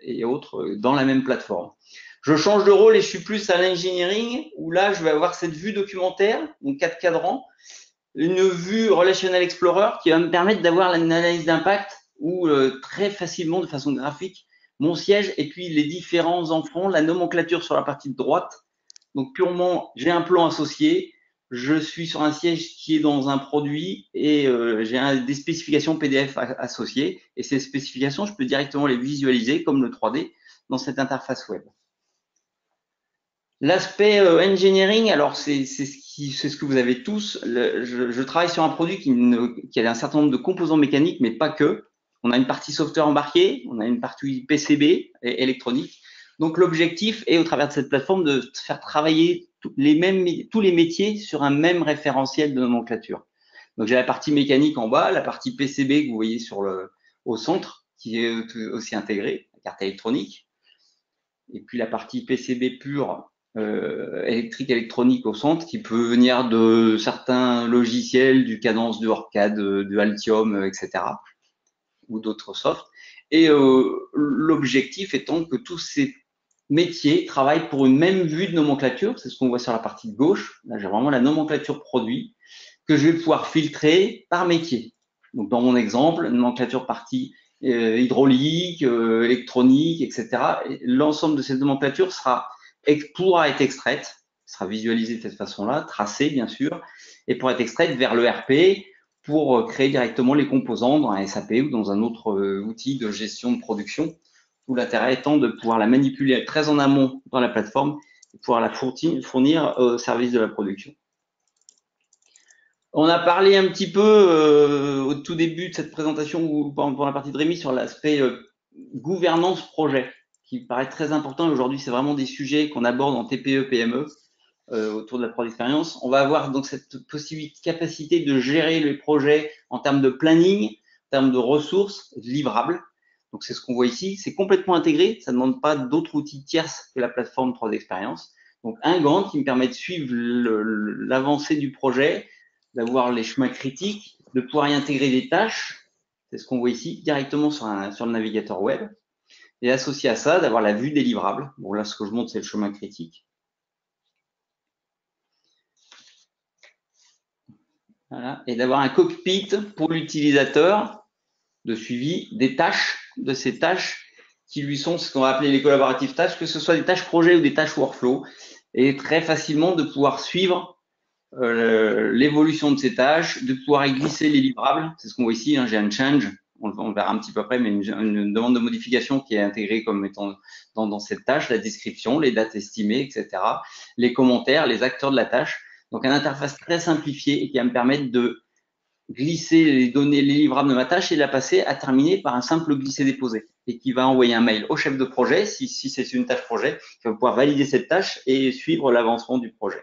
et autres dans la même plateforme. Je change de rôle et je suis plus à l'engineering, où là, je vais avoir cette vue documentaire, donc 4 cadrans, une vue Relational Explorer qui va me permettre d'avoir une analyse d'impact où très facilement, de façon graphique, mon siège et puis les différents enfants, la nomenclature sur la partie de droite. Donc purement, j'ai un plan associé, je suis sur un siège qui est dans un produit et j'ai des spécifications PDF associées. Et ces spécifications, je peux directement les visualiser comme le 3D dans cette interface web. L'aspect engineering, alors c'est ce que vous avez tous. Je travaille sur un produit qui a un certain nombre de composants mécaniques, mais pas que. On a une partie software embarquée, on a une partie PCB électronique. Donc l'objectif est, au travers de cette plateforme, de faire travailler tous les métiers sur un même référentiel de nomenclature. Donc j'ai la partie mécanique en bas, la partie PCB que vous voyez au centre, qui est aussi intégrée, la carte électronique, et puis la partie PCB pure, électrique électronique au centre, qui peut venir de certains logiciels, du Cadence, du Orcad, du Altium, etc., ou d'autres softs. Et l'objectif étant que tous ces métiers travaillent pour une même vue de nomenclature. C'est ce qu'on voit sur la partie de gauche. Là, j'ai vraiment la nomenclature produit que je vais pouvoir filtrer par métier. Donc, dans mon exemple, nomenclature partie hydraulique, électronique, etc. L'ensemble de cette nomenclature pourra être extraite, sera visualisée de cette façon-là, tracée bien sûr, et pourra être extraite vers le RP pour créer directement les composants dans un SAP ou dans un autre outil de gestion de production, où l'intérêt étant de pouvoir la manipuler très en amont dans la plateforme et pouvoir la fournir au service de la production. On a parlé un petit peu au tout début de cette présentation ou pendant la partie de Rémi sur l'aspect gouvernance projet, qui paraît très important. Aujourd'hui, c'est vraiment des sujets qu'on aborde en TPE, PME autour de la product expérience. On va avoir donc cette capacité de gérer les projets en termes de planning, en termes de ressources, de livrables. Donc c'est ce qu'on voit ici. C'est complètement intégré. Ça ne demande pas d'autres outils tierces que la plateforme 3D Experience. Donc un Gantt qui me permet de suivre l'avancée du projet, d'avoir les chemins critiques, de pouvoir y intégrer des tâches, c'est ce qu'on voit ici, directement sur le navigateur web, et associé à ça, d'avoir la vue des livrables. Bon, là, ce que je montre, c'est le chemin critique. Voilà. Et d'avoir un cockpit pour l'utilisateur de suivi des tâches, de ces tâches qui lui sont ce qu'on va appeler les collaboratives tâches, que ce soit des tâches projet ou des tâches workflow, et très facilement de pouvoir suivre l'évolution de ces tâches, de pouvoir y glisser les livrables. C'est ce qu'on voit ici, hein, j'ai un change, on verra un petit peu après, mais une demande de modification qui est intégrée comme étant dans cette tâche, la description, les dates estimées, etc., les commentaires, les acteurs de la tâche. Donc, une interface très simplifiée et qui va me permettre de glisser les données, les livrables de ma tâche et la passer à terminer par un simple glisser-déposer et qui va envoyer un mail au chef de projet, si c'est une tâche projet, qui va pouvoir valider cette tâche et suivre l'avancement du projet.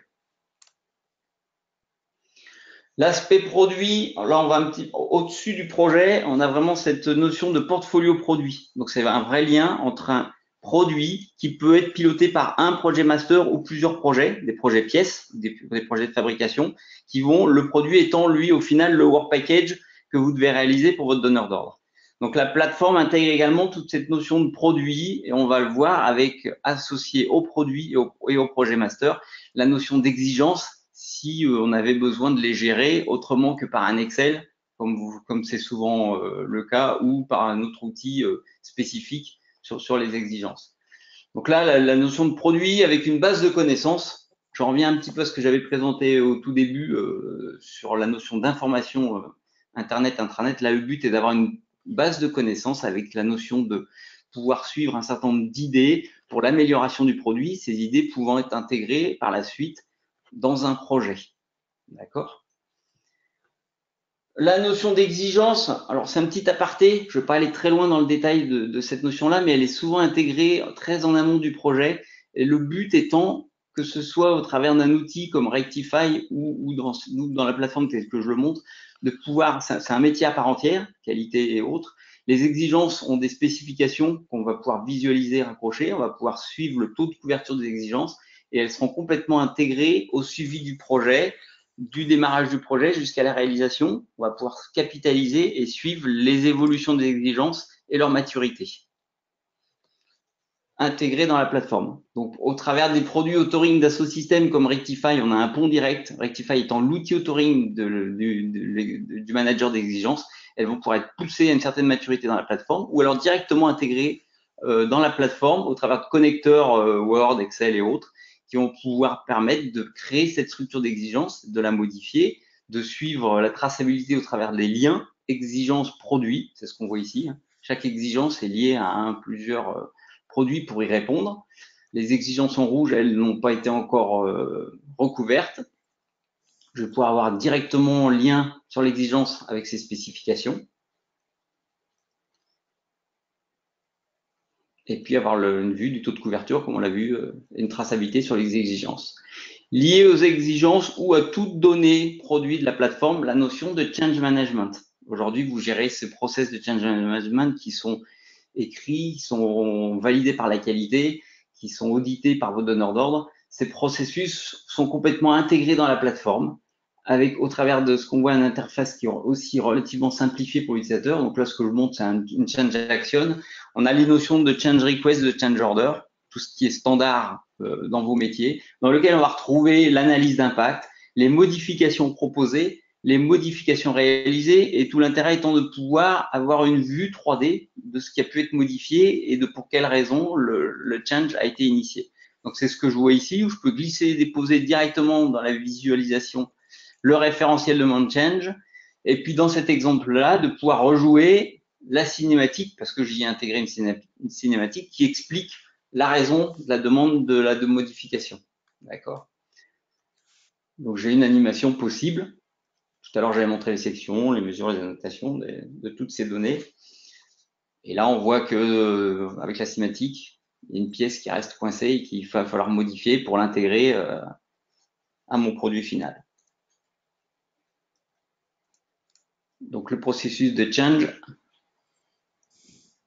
L'aspect produit, là on va un petit au-dessus du projet, on a vraiment cette notion de portfolio produit. Donc c'est un vrai lien entre un produit qui peut être piloté par un projet master ou plusieurs projets, des projets pièces, des projets de fabrication, qui vont, le produit étant lui au final le work package que vous devez réaliser pour votre donneur d'ordre. Donc la plateforme intègre également toute cette notion de produit et on va le voir avec associé au produit et au projet master, la notion d'exigence si on avait besoin de les gérer autrement que par un Excel, comme c'est souvent le cas, ou par un autre outil spécifique sur les exigences. Donc là, la notion de produit avec une base de connaissances, je reviens un petit peu à ce que j'avais présenté au tout début sur la notion d'information Internet, intranet. Là, le but est d'avoir une base de connaissances avec la notion de pouvoir suivre un certain nombre d'idées pour l'amélioration du produit, ces idées pouvant être intégrées par la suite dans un projet. D'accord? La notion d'exigence, alors c'est un petit aparté, je ne vais pas aller très loin dans le détail de cette notion-là, mais elle est souvent intégrée très en amont du projet. Et le but étant que ce soit au travers d'un outil comme Rectify ou dans la plateforme telle que je le montre, de pouvoir, c'est un métier à part entière, qualité et autres. Les exigences ont des spécifications qu'on va pouvoir visualiser, raccrocher, on va pouvoir suivre le taux de couverture des exigences et elles seront complètement intégrées au suivi du projet, du démarrage du projet jusqu'à la réalisation. On va pouvoir capitaliser et suivre les évolutions des exigences et leur maturité intégrées dans la plateforme. Donc, au travers des produits authoring d'Asso Systèmes comme Rectify, on a un pont direct. Rectify étant l'outil authoring du manager d'exigence, elles vont pouvoir être poussées à une certaine maturité dans la plateforme ou alors directement intégrées dans la plateforme au travers de connecteurs Word, Excel et autres qui vont pouvoir permettre de créer cette structure d'exigence, de la modifier, de suivre la traçabilité au travers des liens, exigences produits, c'est ce qu'on voit ici. Chaque exigence est liée à plusieurs produits pour y répondre. Les exigences en rouge, elles n'ont pas été encore recouvertes. Je vais pouvoir avoir directement un lien sur l'exigence avec ses spécifications. Et puis avoir une vue du taux de couverture, comme on l'a vu, une traçabilité sur les exigences. Lié aux exigences ou à toute donnée produit de la plateforme, la notion de change management. Aujourd'hui, vous gérez ces process de change management qui sont écrits, qui sont validés par la qualité, qui sont audités par vos donneurs d'ordre. Ces processus sont complètement intégrés dans la plateforme avec, au travers de ce qu'on voit, une interface qui est aussi relativement simplifiée pour l'utilisateur. Donc là, ce que je montre, c'est une change action. On a les notions de change request, de change order, tout ce qui est standard dans vos métiers, dans lequel on va retrouver l'analyse d'impact, les modifications proposées, les modifications réalisées, et tout l'intérêt étant de pouvoir avoir une vue 3D de ce qui a pu être modifié et de pour quelles raisons le change a été initié. Donc c'est ce que je vois ici, où je peux glisser et déposer directement dans la visualisation le référentiel de mon change, et puis dans cet exemple-là, de pouvoir rejouer la cinématique, parce que j'y ai intégré une cinématique qui explique la raison de la demande de modification. D'accord? Donc j'ai une animation possible. Tout à l'heure, j'avais montré les sections, les mesures, les annotations de toutes ces données. Et là, on voit que avec la cinématique, il y a une pièce qui reste coincée et qu'il va falloir modifier pour l'intégrer à mon produit final. Donc le processus de change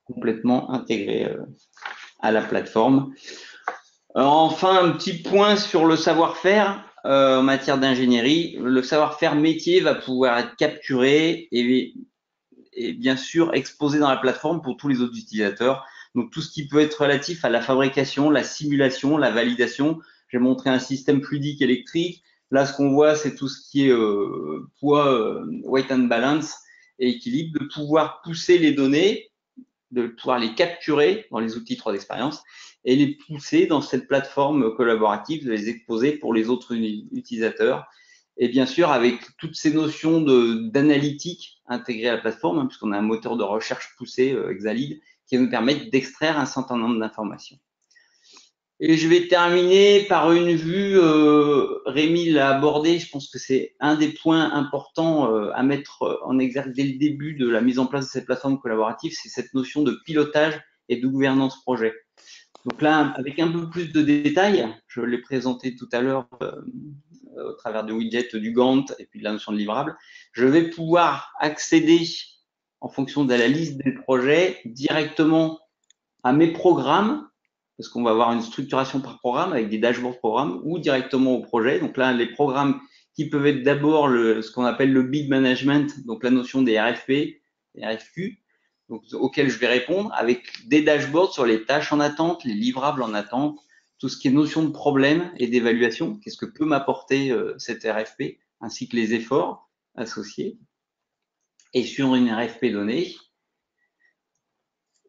complètement intégré à la plateforme. Enfin, un petit point sur le savoir-faire en matière d'ingénierie. Le savoir-faire métier va pouvoir être capturé et bien sûr exposé dans la plateforme pour tous les autres utilisateurs. Donc tout ce qui peut être relatif à la fabrication, la simulation, la validation. J'ai montré un système fluidique électrique, Là, ce qu'on voit, c'est tout ce qui est poids, weight and balance et équilibre, de pouvoir pousser les données, de pouvoir les capturer dans les outils 3D Experience et les pousser dans cette plateforme collaborative, de les exposer pour les autres utilisateurs. Et bien sûr, avec toutes ces notions d'analytique intégrées à la plateforme, hein, puisqu'on a un moteur de recherche poussé, Exalid, qui va nous permettre d'extraire un certain nombre d'informations. Et je vais terminer par une vue, Rémi l'a abordé, je pense que c'est un des points importants à mettre en exergue dès le début de la mise en place de cette plateforme collaborative, c'est cette notion de pilotage et de gouvernance projet. Donc là, avec un peu plus de détails, je l'ai présenté tout à l'heure au travers du widget du Gantt et puis de la notion de livrable, je vais pouvoir accéder en fonction de la liste des projets directement à mes programmes, parce qu'on va avoir une structuration par programme avec des dashboards programmes ou directement au projet. Donc là, les programmes qui peuvent être d'abord ce qu'on appelle le bid management, donc la notion des RFP, des RFQ, donc, auxquels je vais répondre avec des dashboards sur les tâches en attente, les livrables en attente, tout ce qui est notion de problème et d'évaluation, qu'est-ce que peut m'apporter cette RFP, ainsi que les efforts associés. Et sur une RFP donnée,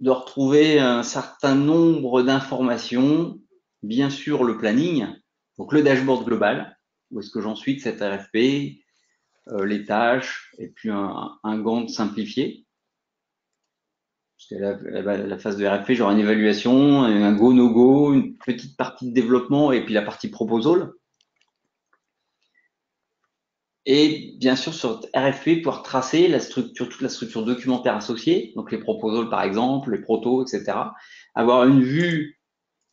de retrouver un certain nombre d'informations, bien sûr le planning, donc le dashboard global, où est-ce que j'en suis de cette RFP, les tâches, et puis un Gantt simplifié. Parce que la phase de RFP, j'aurai une évaluation, un go, no go, une petite partie de développement, et puis la partie proposal. Et bien sûr, sur RFP, pouvoir tracer la structure, toute la structure documentaire associée, donc les proposals par exemple, les protos, etc. Avoir une vue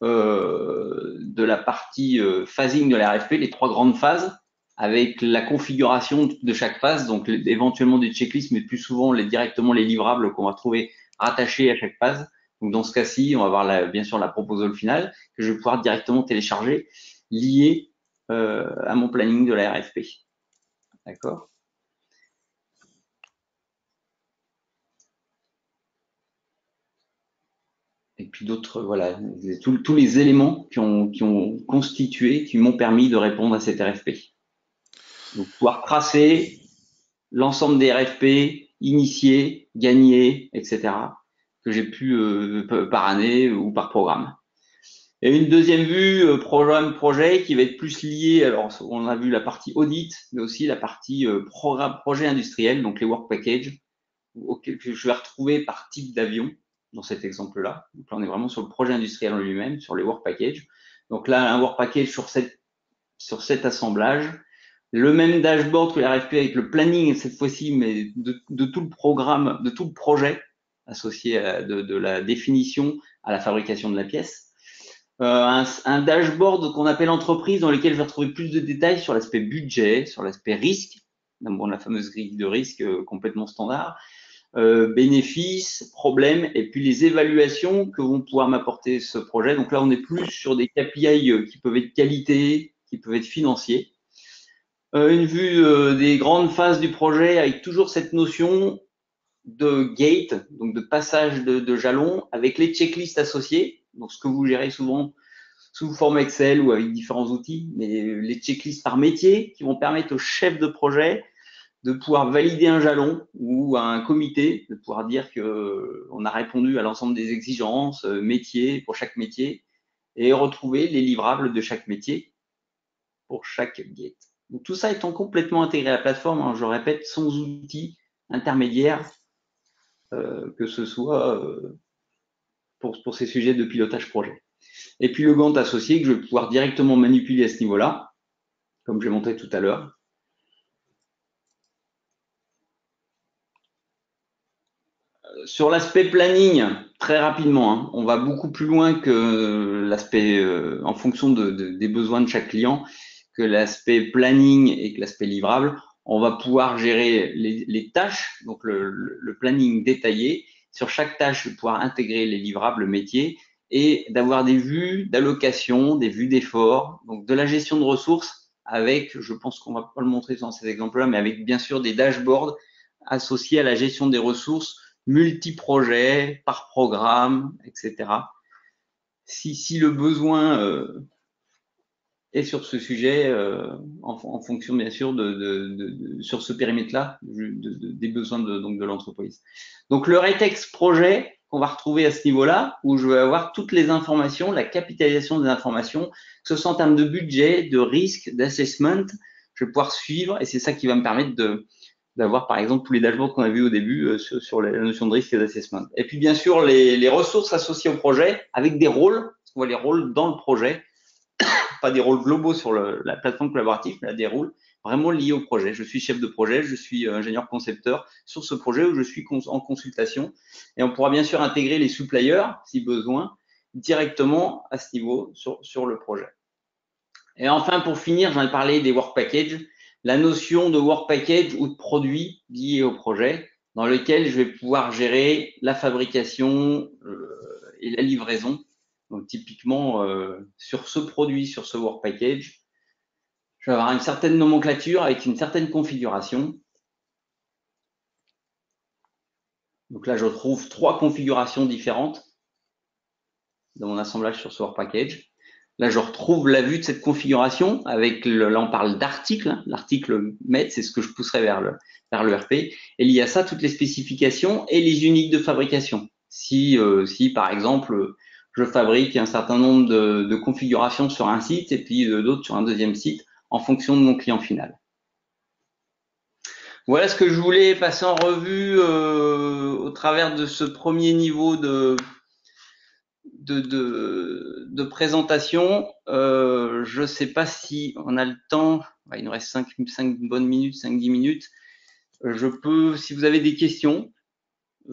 de la partie phasing de la RFP, les 3 grandes phases, avec la configuration de chaque phase, donc éventuellement des checklists, mais plus souvent directement les livrables qu'on va trouver rattachés à chaque phase. Donc dans ce cas-ci, on va avoir bien sûr la proposal finale que je vais pouvoir directement télécharger, liée à mon planning de la RFP. D'accord ? Et puis d'autres, voilà, tous les éléments qui ont constitué, qui m'ont permis de répondre à cette RFP. Donc pouvoir tracer l'ensemble des RFP initiés, gagnés, etc., que j'ai pu par année ou par programme. Et une deuxième vue, programme, projet, qui va être plus liée, alors on a vu la partie audit, mais aussi la partie programme, projet industriel, donc les work packages, que je vais retrouver par type d'avion dans cet exemple-là. Donc là, on est vraiment sur le projet industriel en lui-même, sur les work packages. Donc là, un work package sur cet assemblage. Le même dashboard que la RFP avec le planning cette fois-ci, mais de tout le programme, de tout le projet associé de la définition à la fabrication de la pièce. Un dashboard qu'on appelle entreprise dans lequel je vais retrouver plus de détails sur l'aspect budget, sur l'aspect risque, bon, la fameuse grille de risque complètement standard, bénéfices, problèmes, et puis les évaluations que vont pouvoir m'apporter ce projet. Donc là, on est plus sur des KPI qui peuvent être qualité, qui peuvent être financiers. Une vue des grandes phases du projet avec toujours cette notion de gate, donc de passage de jalons, avec les checklists associées, donc ce que vous gérez souvent sous forme Excel ou avec différents outils, mais les checklists par métier qui vont permettre au chef de projet de pouvoir valider un jalon ou à un comité, de pouvoir dire qu'on a répondu à l'ensemble des exigences métiers pour chaque métier et retrouver les livrables de chaque métier pour chaque gate. Donc, tout ça étant complètement intégré à la plateforme, hein, je répète, sans outils intermédiaires, que ce soit pour ces sujets de pilotage projet. Et puis le Gantt associé que je vais pouvoir directement manipuler à ce niveau-là, comme j'ai montré tout à l'heure. Sur l'aspect planning, très rapidement, hein, on va beaucoup plus loin que l'aspect, en fonction des besoins de chaque client, que l'aspect planning et que l'aspect livrable. On va pouvoir gérer les tâches, donc le planning détaillé. Sur chaque tâche, je vais pouvoir intégrer les livrables métiers et d'avoir des vues d'allocation, des vues d'effort, donc de la gestion de ressources avec, je pense qu'on va pas le montrer dans ces exemples-là, mais avec bien sûr des dashboards associés à la gestion des ressources multi-projets, par programme, etc. Si le besoin et sur ce sujet, en fonction bien sûr sur ce périmètre-là, des besoins donc de l'entreprise. Donc le rétex projet qu'on va retrouver à ce niveau-là, où je vais avoir toutes les informations, la capitalisation des informations, que ce soit en termes de budget, de risque, d'assessment, je vais pouvoir suivre, et c'est ça qui va me permettre d'avoir par exemple tous les dashboards qu'on a vus au début sur la notion de risque et d'assessment. Et puis bien sûr les ressources associées au projet avec des rôles, parce qu'on voit les rôles dans le projet, pas des rôles globaux sur la plateforme collaborative, mais des rôles vraiment liés au projet. Je suis chef de projet, je suis ingénieur concepteur sur ce projet où je suis en consultation. Et on pourra bien sûr intégrer les suppliers, si besoin, directement à ce niveau sur le projet. Et enfin, pour finir, j'en ai parlé des work packages. La notion de work package ou de produit lié au projet, dans lequel je vais pouvoir gérer la fabrication et la livraison. Donc typiquement, sur ce produit, sur ce work package, je vais avoir une certaine nomenclature avec une certaine configuration. Donc là, je trouve 3 configurations différentes dans mon assemblage sur ce work package. Là, je retrouve la vue de cette configuration avec là, on parle d'article. L'article MET, c'est ce que je pousserai vers le RP. Et il y a ça, toutes les spécifications et les uniques de fabrication. Si par exemple, je fabrique un certain nombre de configurations sur un site et puis d'autres sur un deuxième site en fonction de mon client final. Voilà ce que je voulais passer en revue au travers de ce premier niveau de présentation. Je ne sais pas si on a le temps. Il nous reste 5 bonnes minutes, 5-10 minutes. Je peux, si vous avez des questions.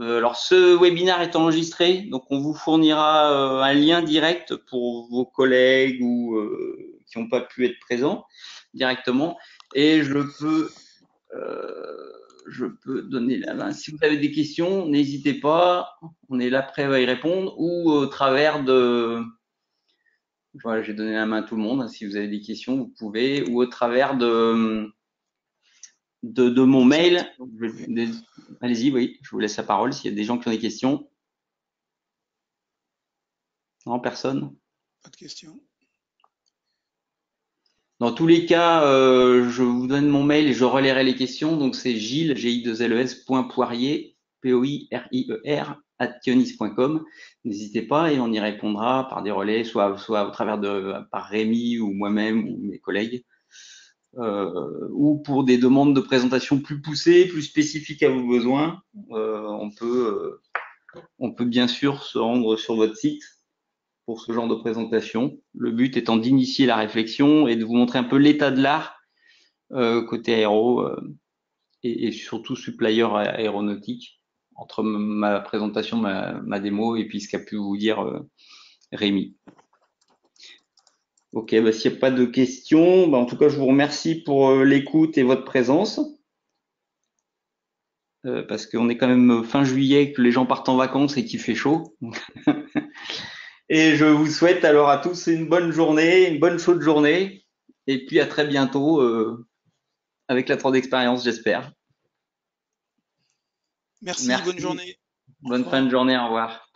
Alors, ce webinaire est enregistré, donc on vous fournira un lien direct pour vos collègues ou qui n'ont pas pu être présents directement. Et je peux donner la main. Si vous avez des questions, n'hésitez pas. On est là prêt à y répondre ou au travers de. Voilà, j'ai donné la main à tout le monde. Si vous avez des questions, vous pouvez ou au travers de mon mail. Allez-y, oui, je vous laisse la parole s'il y a des gens qui ont des questions. Non, personne. Pas de questions. Dans tous les cas, je vous donne mon mail et je relayerai les questions. Donc c'est Gilles, G-I-2-L-E-S.poirier, P-O-I-R-I-E-R, @kionis.com. N'hésitez pas et on y répondra par des relais, soit au travers par Rémi ou moi-même ou mes collègues, ou pour des demandes de présentation plus poussées, plus spécifiques à vos besoins. On peut bien sûr se rendre sur votre site pour ce genre de présentation. Le but étant d'initier la réflexion et de vous montrer un peu l'état de l'art côté aéro et surtout supplier aéronautique entre ma présentation, ma démo et puis ce qu'a pu vous dire Rémi. Ok, s'il n'y a pas de questions, en tout cas, je vous remercie pour l'écoute et votre présence. Parce qu'on est quand même fin juillet, que les gens partent en vacances et qu'il fait chaud. Et je vous souhaite alors à tous une bonne journée, une bonne chaude journée. Et puis à très bientôt avec la 3 d'expérience, j'espère. Merci, bonne journée. Bonne fin de journée, au revoir.